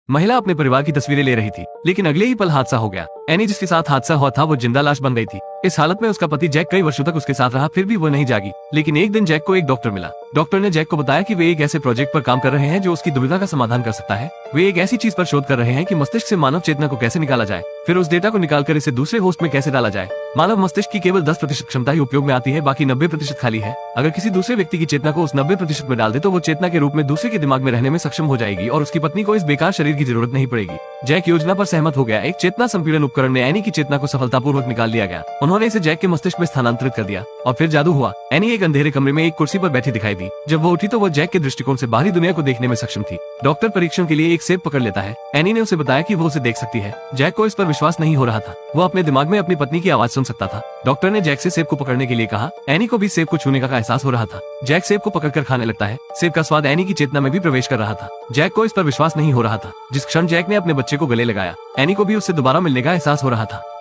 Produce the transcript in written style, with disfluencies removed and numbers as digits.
महिला अपने परिवार की तस्वीरें ले रही थी, लेकिन अगले ही पल हादसा हो गया। एनी जिसके साथ हादसा हुआ था वो जिंदा लाश बन गई थी। इस हालत में उसका पति जैक कई वर्षों तक उसके साथ रहा, फिर भी वो नहीं जागी। लेकिन एक दिन जैक को एक डॉक्टर मिला। डॉक्टर ने जैक को बताया कि वे एक ऐसे प्रोजेक्ट पर काम कर रहे हैं जो उसकी दुविधा का समाधान कर सकता है। वे एक ऐसी चीज पर शोध कर रहे हैं कि मस्तिष्क से मानव चेतना को कैसे निकाला जाए, फिर उस डेटा को निकालकर इसे दूसरे होस्ट में कैसे डाला जाए। मानव मस्तिष्क की केवल 10% क्षमता ही उपयोग में आती है, बाकी 90% खाली है। अगर किसी दूसरे व्यक्ति की चेतना को उस 90% में डाल दे तो वो चेतना के रूप में दूसरे के दिमाग में रहने में सक्षम हो जाएगी और उसकी पत्नी को इस बेकार शरीर की जरूरत नहीं पड़ेगी। जैक योजना पर सहमत हो गया। एक चेतना संपीड़न उपकरण में एनी की चेतना को सफलतापूर्वक निकाल लिया गया। उन्होंने इसे जैक के मस्तिष्क में स्थानांतरित कर दिया और फिर जादू हुआ। एनी एक अंधेरे कमरे में एक कुर्सी पर बैठी दिखाई दी। जब वो उठी तो वो जैक के दृष्टिकोण से बाहरी दुनिया को देखने में सक्षम थी। डॉक्टर परीक्षण के लिए एक सेब पकड़ लेता है। एनी ने उसे बताया कि वो उसे देख सकती है। जैक को इस पर विश्वास नहीं हो रहा था। वो अपने दिमाग में अपनी पत्नी की आवाज सुन सकता था। डॉक्टर ने जैक से सेब को पकड़ने के लिए कहा। एनी को भी सेब को छूने का एहसास हो रहा था। जैक सेब को पकड़कर खाने लगता है। सेब का स्वाद एनी की चेतना में भी प्रवेश कर रहा था। जैक को इस पर विश्वास नहीं हो रहा था। जिस क्षण जैक ने अपने बच्चे को गले लगाया, एनी को भी उससे दोबारा मिलने का एहसास हो रहा था।